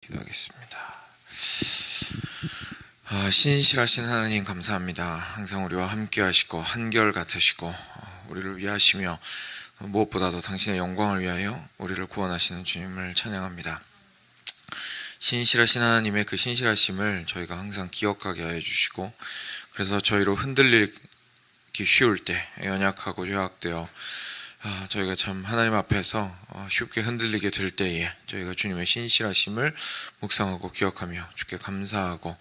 기도하겠습니다. 신실하신 하나님 감사합니다. 항상 우리와 함께 하시고 한결 같으시고 우리를 위하시며 무엇보다도 당신의 영광을 위하여 우리를 구원하시는 주님을 찬양합니다. 신실하신 하나님의 그 신실하심을 저희가 항상 기억하게 하여 주시고, 그래서 저희로 흔들리기 쉬울 때, 연약하고 죄악되어 저희가 참 하나님 앞에서 쉽게 흔들리게 될 때에 저희가 주님의 신실하심을 묵상하고 기억하며 주께 감사하고,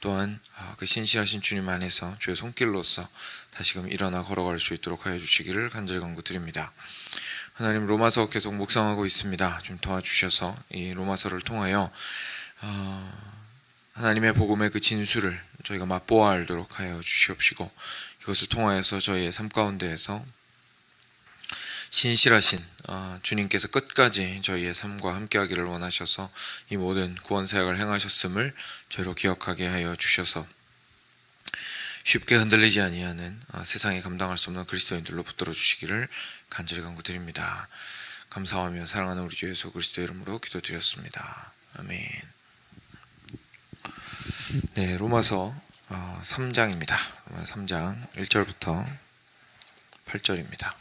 또한 그 신실하신 주님 안에서 주의 손길로서 다시금 일어나 걸어갈 수 있도록 하여 주시기를 간절히 간구드립니다. 하나님, 로마서 계속 묵상하고 있습니다. 좀 도와주셔서 이 로마서를 통하여 하나님의 복음의 그 진수를 저희가 맛보아 알도록 하여 주시옵시고, 이것을 통하여서 저희의 삶 가운데에서 신실하신 주님께서 끝까지 저희의 삶과 함께하기를 원하셔서 이 모든 구원 사역을 행하셨음을 저희로 기억하게 하여 주셔서 쉽게 흔들리지 아니하는 세상에 감당할 수 없는 그리스도인들로 붙들어 주시기를 간절히 간구드립니다. 감사하며 사랑하는 우리 주 예수 그리스도의 이름으로 기도드렸습니다. 아멘. 네, 로마서 3장입니다. 로마서 3장 1절부터 8절입니다.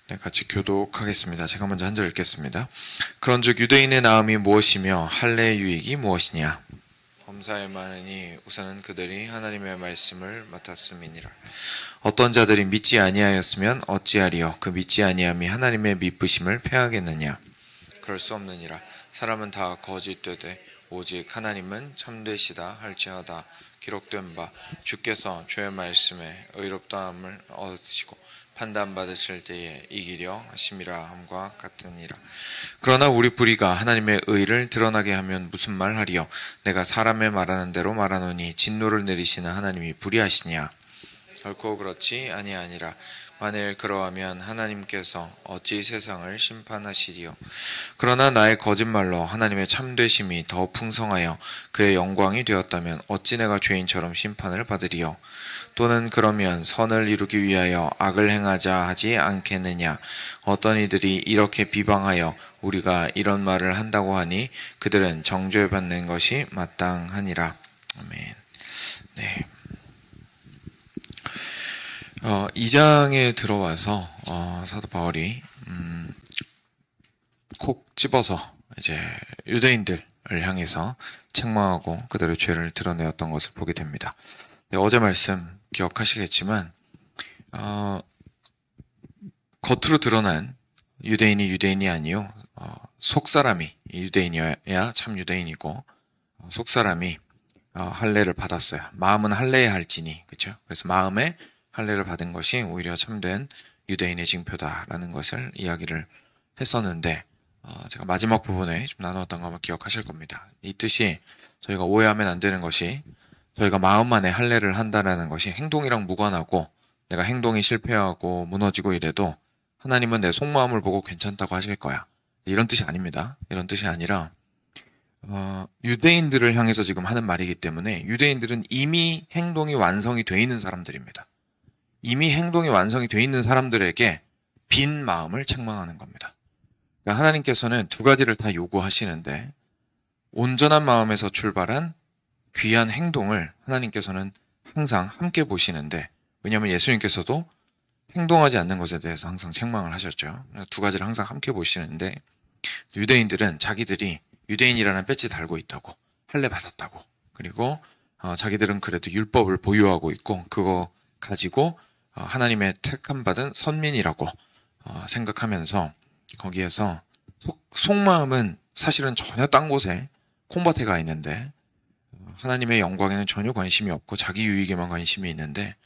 네, 같이 교독하겠습니다. 제가 먼저 한 절 읽겠습니다. 그런즉 유대인의 나음이 무엇이며 할례의 유익이 무엇이냐? 범사에 많으니 우선은 그들이 하나님의 말씀을 맡았음이니라. 어떤 자들이 믿지 아니하였으면 어찌하리요? 그 믿지 아니함이 하나님의 미쁘심을 패하겠느냐? 그럴 수 없느니라. 사람은 다 거짓되되 오직 하나님은 참되시다 할지어다. 기록된 바 주께서 주의 말씀에 의롭다함을 얻으시고 판단받으실 때에 이기려 하심이라 함과 같으니라. 그러나 우리 불의가 하나님의 의를 드러나게 하면 무슨 말 하리요? 내가 사람의 말하는 대로 말하노니 진노를 내리시는 하나님이 불의하시냐? 결코 그렇지 아니하니라. 만일 그러하면 하나님께서 어찌 세상을 심판하시리요? 그러나 나의 거짓말로 하나님의 참되심이 더 풍성하여 그의 영광이 되었다면 어찌 내가 죄인처럼 심판을 받으리요? 또는 그러면 선을 이루기 위하여 악을 행하자 하지 않겠느냐? 어떤 이들이 이렇게 비방하여 우리가 이런 말을 한다고 하니 그들은 정죄받는 것이 마땅하니라. 아멘. 네. 2장에 들어와서 사도 바울이 콕 집어서 이제 유대인들을 향해서 책망하고 그들의 죄를 드러내었던 것을 보게 됩니다. 네, 어제 말씀 기억하시겠지만 겉으로 드러난 유대인이 아니요, 속사람이 유대인이어야 참 유대인이고, 속사람이 할례를 받았어요. 마음은 할례해야 할지니, 그렇죠? 그래서 마음에 할례를 받은 것이 오히려 참된 유대인의 징표다라는 것을 이야기를 했었는데, 제가 마지막 부분에 좀 나누었던 거 아마 기억하실 겁니다. 이 뜻이 저희가 오해하면 안 되는 것이, 저희가 마음만에 할례를 한다라는 것이 행동이랑 무관하고, 내가 행동이 실패하고 무너지고 이래도 하나님은 내 속마음을 보고 괜찮다고 하실 거야, 이런 뜻이 아닙니다. 이런 뜻이 아니라 유대인들을 향해서 지금 하는 말이기 때문에, 유대인들은 이미 행동이 완성이 돼 있는 사람들입니다. 이미 행동이 완성이 돼 있는 사람들에게 빈 마음을 책망하는 겁니다. 그러니까 하나님께서는 두 가지를 다 요구하시는데, 온전한 마음에서 출발한 귀한 행동을 하나님께서는 항상 함께 보시는데, 왜냐하면 예수님께서도 행동하지 않는 것에 대해서 항상 책망을 하셨죠. 두 가지를 항상 함께 보시는데, 유대인들은 자기들이 유대인이라는 배지 달고 있다고, 할례 받았다고, 그리고 자기들은 그래도 율법을 보유하고 있고 그거 가지고 하나님의 택함 받은 선민이라고 생각하면서, 거기에서 속마음은 사실은 전혀 딴 곳에 콩밭에 가 있는데, 하나님의 영광에는 전혀 관심이 없고 자기 유익에만 관심이 있는데,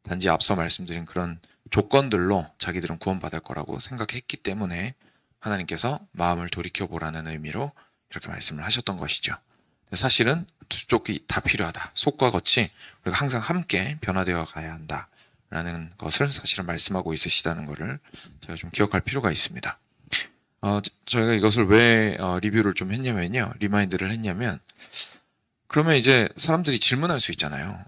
단지 앞서 말씀드린 그런 조건들로 자기들은 구원받을 거라고 생각했기 때문에 하나님께서 마음을 돌이켜보라는 의미로 이렇게 말씀을 하셨던 것이죠. 사실은 두 쪽이 다 필요하다. 속과 겉이 우리가 항상 함께 변화되어 가야 한다라는 것을 사실은 말씀하고 있으시다는 것을 제가 좀 기억할 필요가 있습니다. 저희가 이것을 왜 리뷰를 좀 했냐면요, 리마인드를 했냐면, 그러면 이제 사람들이 질문할 수 있잖아요.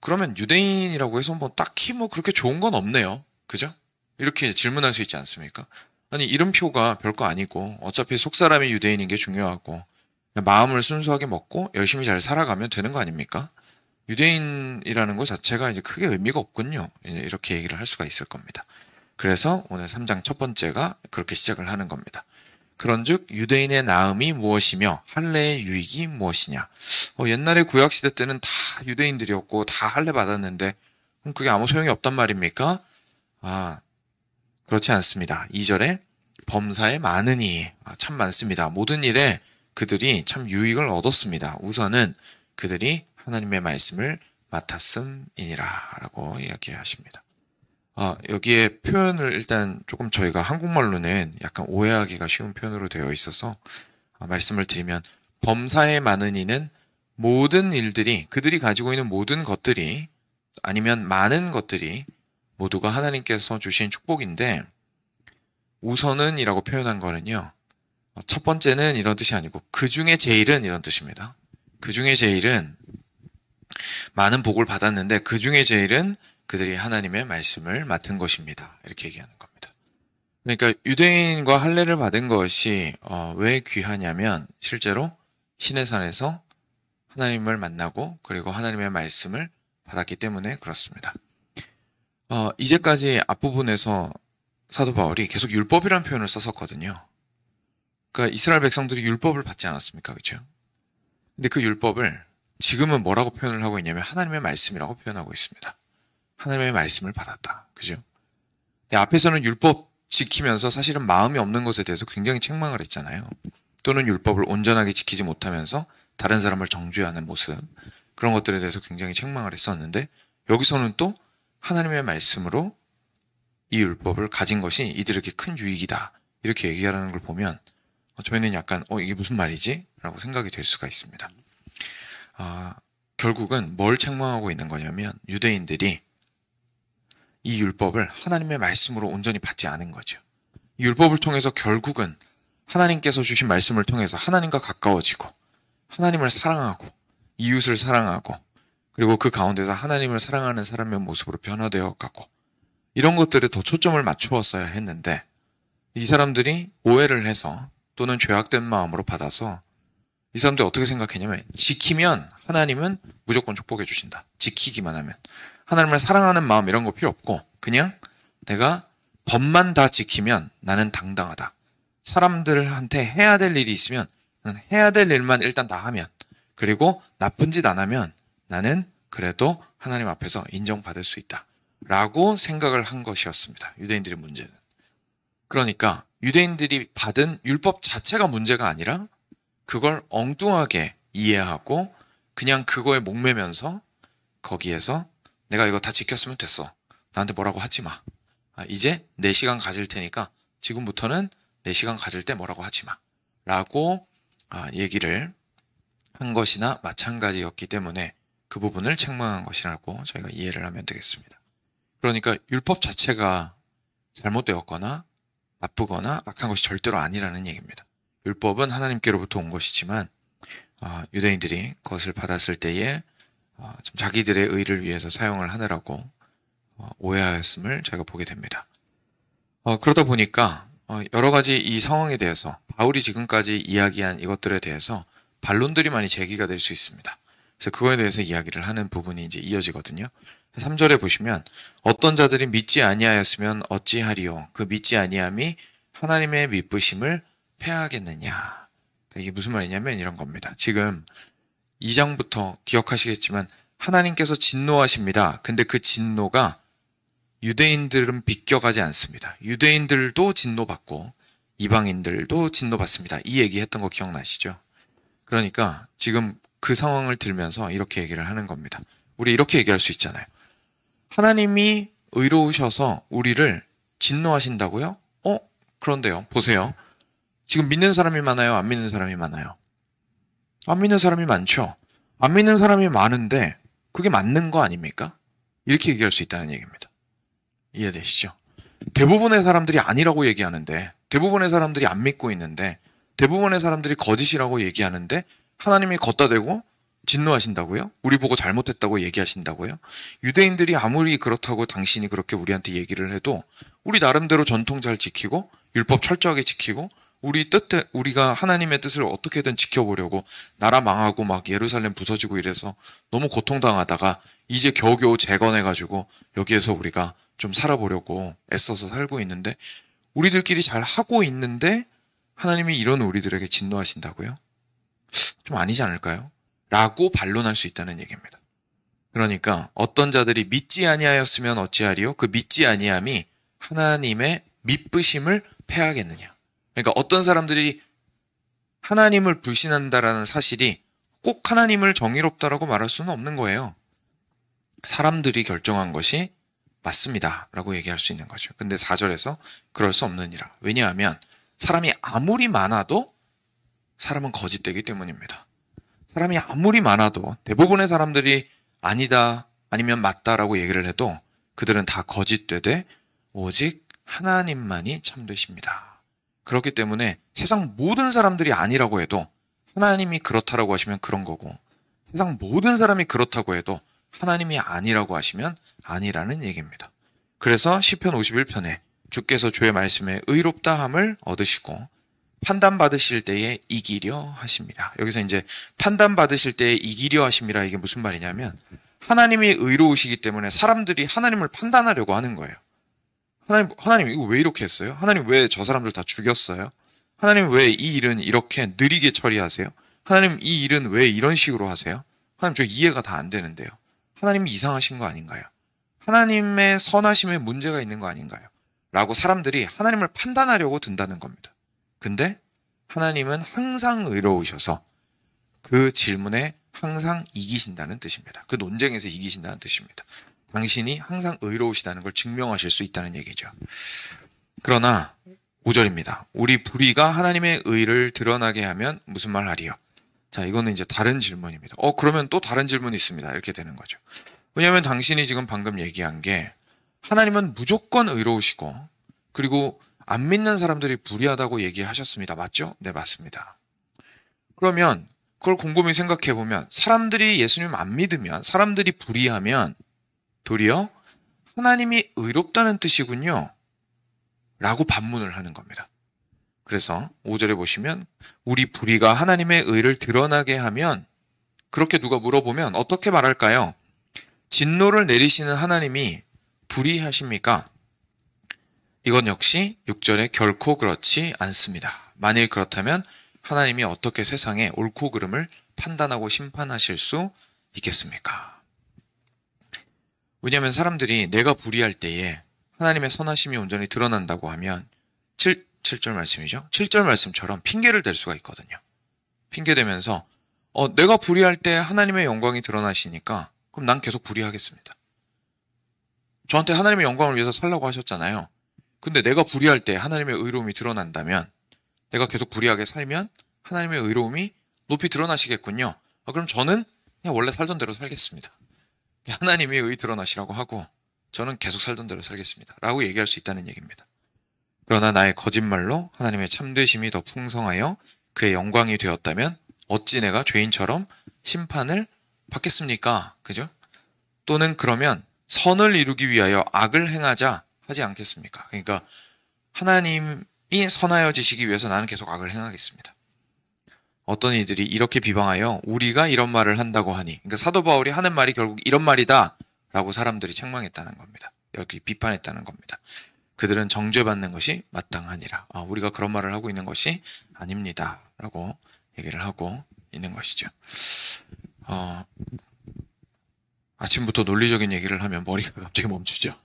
그러면 유대인이라고 해서 뭐 딱히 뭐 그렇게 좋은 건 없네요. 그죠? 이렇게 질문할 수 있지 않습니까? 아니, 이름표가 별거 아니고 어차피 속사람이 유대인인 게 중요하고 마음을 순수하게 먹고 열심히 잘 살아가면 되는 거 아닙니까? 유대인이라는 것 자체가 이제 크게 의미가 없군요. 이렇게 얘기를 할 수가 있을 겁니다. 그래서 오늘 3장 첫 번째가 그렇게 시작을 하는 겁니다. 그런즉 유대인의 나음이 무엇이며 할례의 유익이 무엇이냐. 옛날에 구약시대 때는 다 유대인들이었고 다 할례 받았는데 그럼 그게 아무 소용이 없단 말입니까? 그렇지 않습니다. 2절에 범사에 많으니 참 많습니다. 모든 일에 그들이 참 유익을 얻었습니다. 우선은 그들이 하나님의 말씀을 맡았음이니라 라고 이야기하십니다. 여기에 표현을 일단 조금 저희가 한국말로는 약간 오해하기가 쉬운 표현으로 되어 있어서 말씀을 드리면 범사에 많은 이는 모든 일들이 그들이 가지고 있는 모든 것들이 아니면 많은 것들이 모두가 하나님께서 주신 축복인데 우선은 이라고 표현한 거는요. 첫 번째는 이런 뜻이 아니고 그 중에 제일은 이런 뜻입니다. 그 중에 제일은 많은 복을 받았는데 그 중에 제일은 그들이 하나님의 말씀을 맡은 것입니다. 이렇게 얘기하는 겁니다. 그러니까 유대인과 할례를 받은 것이 왜 귀하냐면 실제로 시내산에서 하나님을 만나고 그리고 하나님의 말씀을 받았기 때문에 그렇습니다. 이제까지 앞부분에서 사도 바울이 계속 율법이라는 표현을 썼었거든요. 그러니까 이스라엘 백성들이 율법을 받지 않았습니까? 그렇죠? 근데 그 율법을 지금은 뭐라고 표현을 하고 있냐면 하나님의 말씀이라고 표현하고 있습니다. 하나님의 말씀을 받았다. 그죠? 근데 앞에서는 율법 지키면서 사실은 마음이 없는 것에 대해서 굉장히 책망을 했잖아요. 또는 율법을 온전하게 지키지 못하면서 다른 사람을 정죄하는 모습, 그런 것들에 대해서 굉장히 책망을 했었는데 여기서는 또 하나님의 말씀으로 이 율법을 가진 것이 이들에게 큰 유익이다. 이렇게 얘기하는 걸 보면 저희는 약간 이게 무슨 말이지? 라고 생각이 될 수가 있습니다. 결국은 뭘 책망하고 있는 거냐면 유대인들이 이 율법을 하나님의 말씀으로 온전히 받지 않은 거죠. 이 율법을 통해서 결국은 하나님께서 주신 말씀을 통해서 하나님과 가까워지고 하나님을 사랑하고 이웃을 사랑하고 그리고 그 가운데서 하나님을 사랑하는 사람의 모습으로 변화되어 가고 이런 것들에 더 초점을 맞추었어야 했는데 이 사람들이 오해를 해서 또는 죄악된 마음으로 받아서 이 사람들이 어떻게 생각했냐면 지키면 하나님은 무조건 축복해 주신다. 지키기만 하면. 하나님을 사랑하는 마음 이런 거 필요 없고 그냥 내가 법만 다 지키면 나는 당당하다. 사람들한테 해야 될 일이 있으면 나는 해야 될 일만 일단 다 하면 그리고 나쁜 짓 안 하면 나는 그래도 하나님 앞에서 인정받을 수 있다. 라고 생각을 한 것이었습니다. 유대인들의 문제는. 그러니까 유대인들이 받은 율법 자체가 문제가 아니라 그걸 엉뚱하게 이해하고 그냥 그거에 목매면서 거기에서 내가 이거 다 지켰으면 됐어. 나한테 뭐라고 하지 마. 이제 내 시간 가질 테니까 지금부터는 내 시간 가질 때 뭐라고 하지 마. 라고 얘기를 한 것이나 마찬가지였기 때문에 그 부분을 책망한 것이라고 저희가 이해를 하면 되겠습니다. 그러니까 율법 자체가 잘못되었거나 나쁘거나 악한 것이 절대로 아니라는 얘기입니다. 율법은 하나님께로부터 온 것이지만 유대인들이 그것을 받았을 때에 좀 자기들의 의를 위해서 사용을 하느라고 오해하였음을 저희가 보게 됩니다. 그러다 보니까 여러 가지 이 상황에 대해서 바울이 지금까지 이야기한 이것들에 대해서 반론들이 많이 제기가 될 수 있습니다. 그래서 그거에 대해서 이야기를 하는 부분이 이제 이어지거든요. 3절에 보시면 어떤 자들이 믿지 아니하였으면 어찌하리요 그 믿지 아니함이 하나님의 미쁘심을 폐하겠느냐. 이게 무슨 말이냐면 이런 겁니다. 지금 2장부터 기억하시겠지만 하나님께서 진노하십니다. 근데 그 진노가 유대인들은 비껴가지 않습니다. 유대인들도 진노받고 이방인들도 진노받습니다. 이 얘기했던 거 기억나시죠? 그러니까 지금 그 상황을 들면서 이렇게 얘기를 하는 겁니다. 우리 이렇게 얘기할 수 있잖아요. 하나님이 의로우셔서 우리를 진노하신다고요? 그런데요. 보세요. 지금 믿는 사람이 많아요? 안 믿는 사람이 많아요? 안 믿는 사람이 많죠. 안 믿는 사람이 많은데 그게 맞는 거 아닙니까? 이렇게 얘기할 수 있다는 얘기입니다. 이해되시죠? 대부분의 사람들이 아니라고 얘기하는데 대부분의 사람들이 안 믿고 있는데 대부분의 사람들이 거짓이라고 얘기하는데 하나님이 걷다 대고 진노하신다고요? 우리 보고 잘못했다고 얘기하신다고요? 유대인들이 아무리 그렇다고 당신이 그렇게 우리한테 얘기를 해도 우리 나름대로 전통 잘 지키고 율법 철저하게 지키고 우리가 하나님의 뜻을 어떻게든 지켜보려고 나라 망하고 막 예루살렘 부서지고 이래서 너무 고통당하다가 이제 겨우겨우 재건해가지고 여기에서 우리가 좀 살아보려고 애써서 살고 있는데 우리들끼리 잘 하고 있는데 하나님이 이런 우리들에게 진노하신다고요? 좀 아니지 않을까요? 라고 반론할 수 있다는 얘기입니다. 그러니까 어떤 자들이 믿지 아니하였으면 어찌하리요? 그 믿지 아니함이 하나님의 믿으심을 패하겠느냐. 그러니까 어떤 사람들이 하나님을 불신한다라는 사실이 꼭 하나님을 정의롭다라고 말할 수는 없는 거예요. 사람들이 결정한 것이 맞습니다 라고 얘기할 수 있는 거죠. 근데 4절에서 그럴 수 없느니라. 왜냐하면 사람이 아무리 많아도 사람은 거짓되기 때문입니다. 사람이 아무리 많아도 대부분의 사람들이 아니다 아니면 맞다라고 얘기를 해도 그들은 다 거짓되되 오직 하나님만이 참되십니다. 그렇기 때문에 세상 모든 사람들이 아니라고 해도 하나님이 그렇다라고 하시면 그런 거고 세상 모든 사람이 그렇다고 해도 하나님이 아니라고 하시면 아니라는 얘기입니다. 그래서 시편 51편에 주께서 주의 말씀에 의롭다함을 얻으시고 판단받으실 때에 이기려 하십니다. 여기서 이제 판단받으실 때에 이기려 하십니다. 이게 무슨 말이냐면 하나님이 의로우시기 때문에 사람들이 하나님을 판단하려고 하는 거예요. 하나님 이거 왜 이렇게 했어요? 하나님 왜 저 사람들 다 죽였어요? 하나님 왜 이 일은 이렇게 느리게 처리하세요? 하나님 이 일은 왜 이런 식으로 하세요? 하나님 저 이해가 다 안 되는데요. 하나님이 이상하신 거 아닌가요? 하나님의 선하심에 문제가 있는 거 아닌가요? 라고 사람들이 하나님을 판단하려고 든다는 겁니다. 근데 하나님은 항상 의로우셔서 그 질문에 항상 이기신다는 뜻입니다. 그 논쟁에서 이기신다는 뜻입니다. 당신이 항상 의로우시다는 걸 증명하실 수 있다는 얘기죠. 그러나 5절입니다. 우리 불의가 하나님의 의를 드러나게 하면 무슨 말 하리요? 자, 이거는 이제 다른 질문입니다. 그러면 또 다른 질문이 있습니다. 이렇게 되는 거죠. 왜냐하면 당신이 지금 방금 얘기한 게 하나님은 무조건 의로우시고 그리고 안 믿는 사람들이 불의하다고 얘기하셨습니다. 맞죠? 네, 맞습니다. 그러면 그걸 곰곰이 생각해 보면 사람들이 예수님 안 믿으면 사람들이 불의하면 도리어 하나님이 의롭다는 뜻이군요. 라고 반문을 하는 겁니다. 그래서 5절에 보시면 우리 불의가 하나님의 의를 드러나게 하면 그렇게 누가 물어보면 어떻게 말할까요? 진노를 내리시는 하나님이 불의하십니까? 이건 역시 6절에 결코 그렇지 않습니다. 만일 그렇다면 하나님이 어떻게 세상의 옳고 그름을 판단하고 심판하실 수 있겠습니까? 왜냐하면 사람들이 내가 불의할 때에 하나님의 선하심이 온전히 드러난다고 하면 7절 말씀이죠. 7절 말씀처럼 핑계를 댈 수가 있거든요. 핑계대면서 내가 불의할 때 하나님의 영광이 드러나시니까 그럼 난 계속 불의하겠습니다. 저한테 하나님의 영광을 위해서 살라고 하셨잖아요. 근데 내가 불의할 때 하나님의 의로움이 드러난다면 내가 계속 불의하게 살면 하나님의 의로움이 높이 드러나시겠군요. 그럼 저는 그냥 원래 살던 대로 살겠습니다. 하나님의 의 드러나시라고 하고 저는 계속 살던 대로 살겠습니다. 라고 얘기할 수 있다는 얘기입니다. 그러나 나의 거짓말로 하나님의 참되심이 더 풍성하여 그의 영광이 되었다면 어찌 내가 죄인처럼 심판을 받겠습니까? 그죠? 또는 그러면 선을 이루기 위하여 악을 행하자 하지 않겠습니까? 그러니까 하나님이 선하여지시기 위해서 나는 계속 악을 행하겠습니다. 어떤 이들이 이렇게 비방하여 우리가 이런 말을 한다고 하니 그러니까 사도 바울이 하는 말이 결국 이런 말이다 라고 사람들이 책망했다는 겁니다. 여기 비판했다는 겁니다. 그들은 정죄받는 것이 마땅하니라. 우리가 그런 말을 하고 있는 것이 아닙니다 라고 얘기를 하고 있는 것이죠. 아침부터 논리적인 얘기를 하면 머리가 갑자기 멈추죠.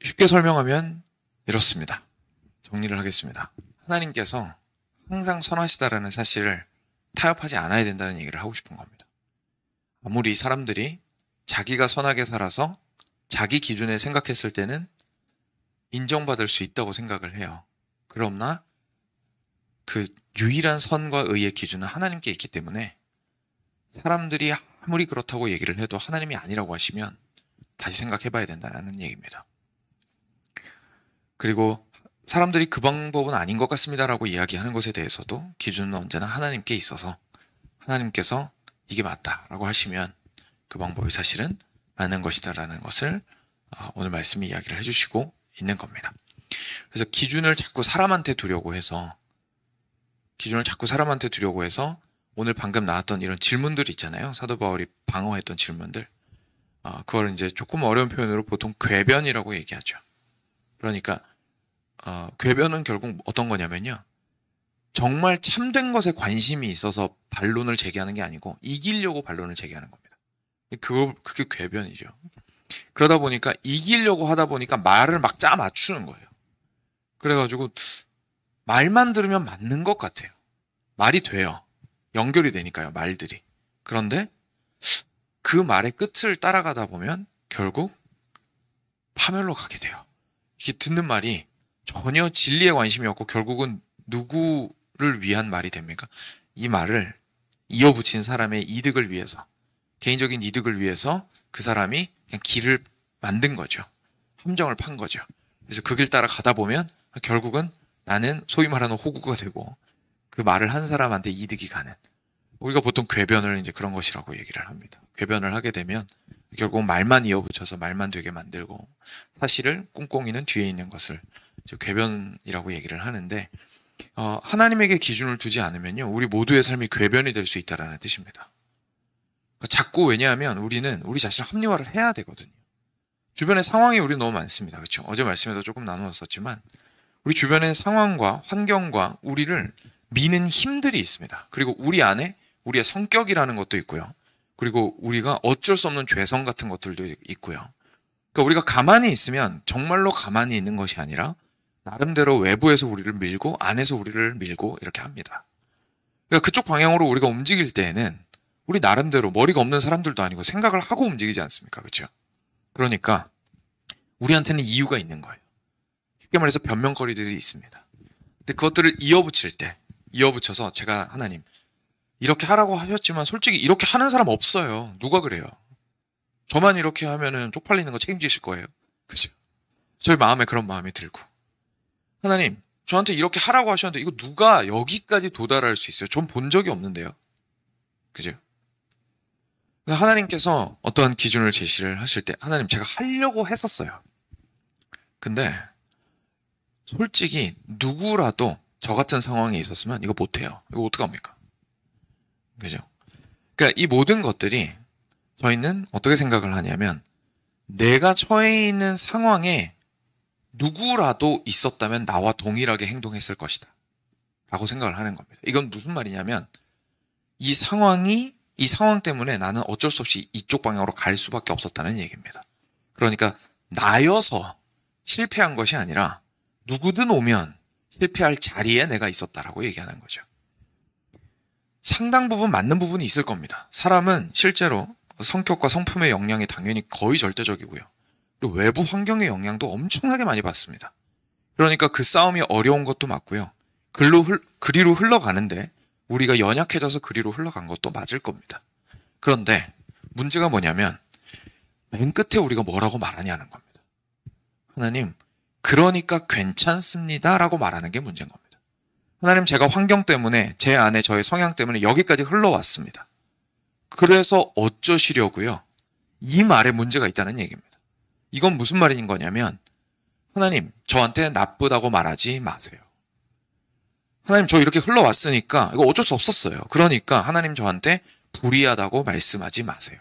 쉽게 설명하면 이렇습니다. 정리를 하겠습니다. 하나님께서 항상 선하시다라는 사실을 타협하지 않아야 된다는 얘기를 하고 싶은 겁니다. 아무리 사람들이 자기가 선하게 살아서 자기 기준에 생각했을 때는 인정받을 수 있다고 생각을 해요. 그러나 그 유일한 선과 의의 기준은 하나님께 있기 때문에 사람들이 아무리 그렇다고 얘기를 해도 하나님이 아니라고 하시면 다시 생각해 봐야 된다는 얘기입니다. 그리고 사람들이 그 방법은 아닌 것 같습니다라고 이야기하는 것에 대해서도 기준은 언제나 하나님께 있어서 하나님께서 이게 맞다라고 하시면 그 방법이 사실은 맞는 것이다라는 것을 오늘 말씀이 이야기를 해주시고 있는 겁니다. 그래서 기준을 자꾸 사람한테 두려고 해서 오늘 방금 나왔던 이런 질문들 있잖아요. 사도 바울이 방어했던 질문들. 그걸 이제 조금 어려운 표현으로 보통 궤변이라고 얘기하죠. 그러니까 궤변은 결국 어떤 거냐면요. 정말 참된 것에 관심이 있어서 반론을 제기하는 게 아니고 이기려고 반론을 제기하는 겁니다. 그게 궤변이죠. 그러다 보니까 이기려고 하다 보니까 말을 막 짜 맞추는 거예요. 그래가지고 말만 들으면 맞는 것 같아요. 말이 돼요. 연결이 되니까요, 말들이. 그런데 그 말의 끝을 따라가다 보면 결국 파멸로 가게 돼요. 이게 듣는 말이 전혀 진리에 관심이 없고 결국은 누구를 위한 말이 됩니까? 이 말을 이어붙인 사람의 이득을 위해서, 개인적인 이득을 위해서 그 사람이 그냥 길을 만든 거죠. 함정을 판 거죠. 그래서 그 길 따라 가다 보면 결국은 나는 소위 말하는 호구가 되고 그 말을 한 사람한테 이득이 가는, 우리가 보통 궤변을 이제 그런 것이라고 얘기를 합니다. 궤변을 하게 되면 결국 말만 이어붙여서 말만 되게 만들고 사실을 꿍꿍이는 뒤에 있는 것을 궤변이라고 얘기를 하는데, 하나님에게 기준을 두지 않으면요, 우리 모두의 삶이 궤변이 될 수 있다는 뜻입니다. 그러니까 자꾸, 왜냐하면 우리는 우리 자신을 합리화를 해야 되거든요. 주변의 상황이 우리 너무 많습니다. 그렇죠? 어제 말씀에도 조금 나누었었지만 우리 주변의 상황과 환경과 우리를 미는 힘들이 있습니다. 그리고 우리 안에 우리의 성격이라는 것도 있고요. 그리고 우리가 어쩔 수 없는 죄성 같은 것들도 있고요. 그러니까 우리가 가만히 있으면 정말로 가만히 있는 것이 아니라 나름대로 외부에서 우리를 밀고 안에서 우리를 밀고 이렇게 합니다. 그러니까 그쪽 방향으로 우리가 움직일 때에는 우리 나름대로, 머리가 없는 사람들도 아니고 생각을 하고 움직이지 않습니까? 그렇죠? 그러니까 우리한테는 이유가 있는 거예요. 쉽게 말해서 변명거리들이 있습니다. 근데 그것들을 이어붙여서 제가 하나님 이렇게 하라고 하셨지만 솔직히 이렇게 하는 사람 없어요. 누가 그래요? 저만 이렇게 하면은 쪽팔리는 거 책임지실 거예요. 그죠? 저희 마음에 그런 마음이 들고, 하나님 저한테 이렇게 하라고 하셨는데 이거 누가 여기까지 도달할 수 있어요? 전 본 적이 없는데요. 그죠? 하나님께서 어떤 기준을 제시를 하실 때 하나님 제가 하려고 했었어요. 근데 솔직히 누구라도 저 같은 상황에 있었으면 이거 못해요. 이거 어떡합니까? 그죠? 그러니까 이 모든 것들이 저희는 어떻게 생각을 하냐면, 내가 처해 있는 상황에 누구라도 있었다면 나와 동일하게 행동했을 것이다 라고 생각을 하는 겁니다. 이건 무슨 말이냐면, 이 상황 때문에 나는 어쩔 수 없이 이쪽 방향으로 갈 수밖에 없었다는 얘기입니다. 그러니까 나여서 실패한 것이 아니라 누구든 오면 실패할 자리에 내가 있었다라고 얘기하는 거죠. 상당 부분 맞는 부분이 있을 겁니다. 사람은 실제로 성격과 성품의 영향이 당연히 거의 절대적이고요. 그리고 외부 환경의 영향도 엄청나게 많이 받습니다. 그러니까 그 싸움이 어려운 것도 맞고요. 그리로 흘러가는데 우리가 연약해져서 그리로 흘러간 것도 맞을 겁니다. 그런데 문제가 뭐냐면 맨 끝에 우리가 뭐라고 말하냐는 겁니다. 하나님, 그러니까 괜찮습니다 라고 말하는 게 문제인 겁니다. 하나님, 제가 환경 때문에, 제 안에 저의 성향 때문에 여기까지 흘러왔습니다. 그래서 어쩌시려고요? 이 말에 문제가 있다는 얘기입니다. 이건 무슨 말인 거냐면, 하나님, 저한테 나쁘다고 말하지 마세요. 하나님, 저 이렇게 흘러왔으니까 이거 어쩔 수 없었어요. 그러니까 하나님 저한테 불의하다고 말씀하지 마세요.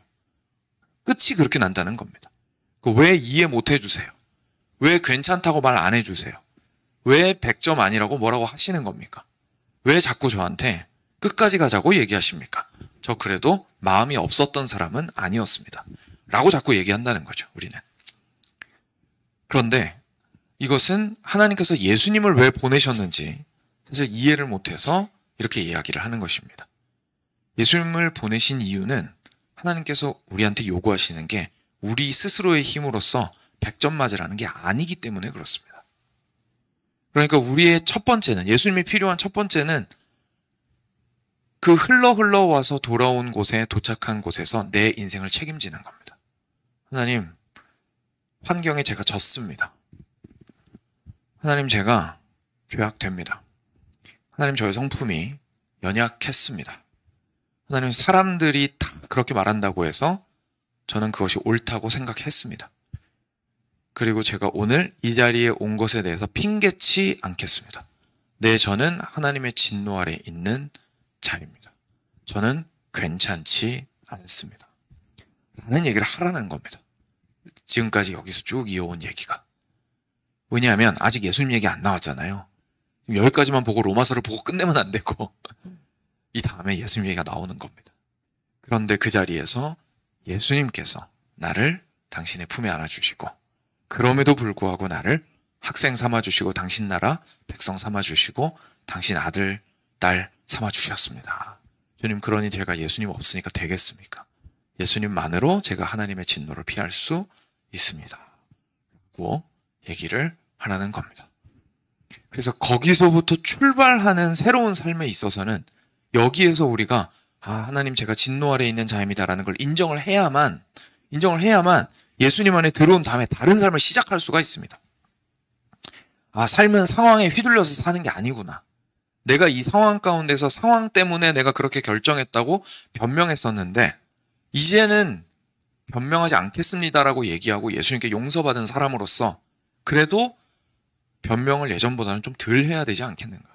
끝이 그렇게 난다는 겁니다. 왜 이해 못 해주세요? 왜 괜찮다고 말 안 해주세요? 왜 100점 아니라고 뭐라고 하시는 겁니까? 왜 자꾸 저한테 끝까지 가자고 얘기하십니까? 저 그래도 마음이 없었던 사람은 아니었습니다. 라고 자꾸 얘기한다는 거죠, 우리는. 그런데 이것은 하나님께서 예수님을 왜 보내셨는지 사실 이해를 못해서 이렇게 이야기를 하는 것입니다. 예수님을 보내신 이유는 하나님께서 우리한테 요구하시는 게 우리 스스로의 힘으로써 100점 맞으라는 게 아니기 때문에 그렇습니다. 그러니까 우리의 첫 번째는, 예수님이 필요한 첫 번째는 그 흘러와서 돌아온 곳에 도착한 곳에서 내 인생을 책임지는 겁니다. 하나님, 환경에 제가 졌습니다. 하나님, 제가 죄악됩니다. 하나님, 저의 성품이 연약했습니다. 하나님, 사람들이 다 그렇게 말한다고 해서 저는 그것이 옳다고 생각했습니다. 그리고 제가 오늘 이 자리에 온 것에 대해서 핑계치 않겠습니다. 네, 저는 하나님의 진노 아래 있는 자입니다. 저는 괜찮지 않습니다. 라는 얘기를 하라는 겁니다. 지금까지 여기서 쭉 이어온 얘기가. 왜냐하면 아직 예수님 얘기 안 나왔잖아요. 여기까지만 보고 로마서를 보고 끝내면 안 되고 이 다음에 예수님 얘기가 나오는 겁니다. 그런데 그 자리에서 예수님께서 나를 당신의 품에 안아주시고 그럼에도 불구하고 나를 학생 삼아주시고 당신 나라 백성 삼아주시고 당신 아들, 딸 삼아주셨습니다. 주님, 그러니 제가 예수님 없으니까 되겠습니까? 예수님만으로 제가 하나님의 진노를 피할 수 있습니다. 라고 얘기를 하라는 겁니다. 그래서 거기서부터 출발하는 새로운 삶에 있어서는 여기에서 우리가 하나님, 제가 진노 아래 있는 자입니다라는 걸 인정을 해야만 예수님 안에 들어온 다음에 다른 삶을 시작할 수가 있습니다. 삶은 상황에 휘둘려서 사는 게 아니구나. 내가 이 상황 가운데서 상황 때문에 내가 그렇게 결정했다고 변명했었는데 이제는 변명하지 않겠습니다라고 얘기하고 예수님께 용서받은 사람으로서 그래도 변명을 예전보다는 좀 덜 해야 되지 않겠는가.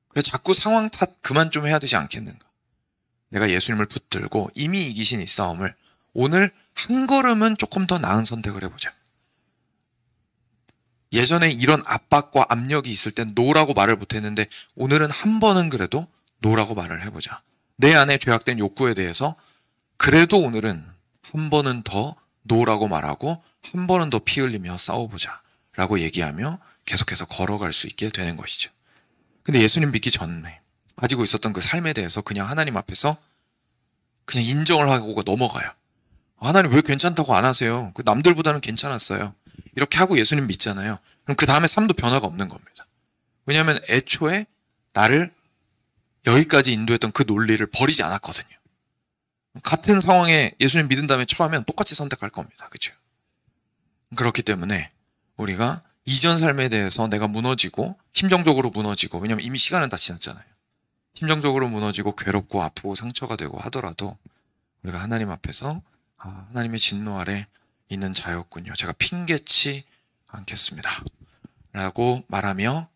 그래서 자꾸 상황 탓 그만 좀 해야 되지 않겠는가. 내가 예수님을 붙들고 이미 이기신 이 싸움을 오늘 한 걸음은 조금 더 나은 선택을 해보자. 예전에 이런 압박과 압력이 있을 땐 노라고 말을 못했는데 오늘은 한 번은 그래도 노라고 말을 해보자. 내 안에 죄악된 욕구에 대해서 그래도 오늘은 한 번은 더 노라고 말하고 한 번은 더 피 흘리며 싸워보자 라고 얘기하며 계속해서 걸어갈 수 있게 되는 것이죠. 근데 예수님 믿기 전에 가지고 있었던 그 삶에 대해서 그냥 하나님 앞에서 그냥 인정을 하고 넘어가요. 하나님 왜 괜찮다고 안 하세요? 그 남들보다는 괜찮았어요. 이렇게 하고 예수님 믿잖아요. 그럼 그 다음에 삶도 변화가 없는 겁니다. 왜냐하면 애초에 나를 여기까지 인도했던 그 논리를 버리지 않았거든요. 같은 상황에 예수님 믿은 다음에 처하면 똑같이 선택할 겁니다. 그렇죠? 그렇기 때문에 우리가 이전 삶에 대해서 내가 무너지고 심정적으로 무너지고, 왜냐하면 이미 시간은 다 지났잖아요. 심정적으로 무너지고 괴롭고 아프고 상처가 되고 하더라도 우리가 하나님 앞에서 하나님의 진노 아래 있는 자였군요. 제가 핑계치 않겠습니다. 라고 말하며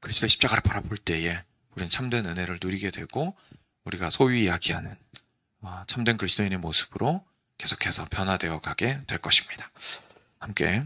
그리스도의 십자가를 바라볼 때에 우리는 참된 은혜를 누리게 되고 우리가 소위 이야기하는 참된 그리스도인의 모습으로 계속해서 변화되어 가게 될 것입니다. 함께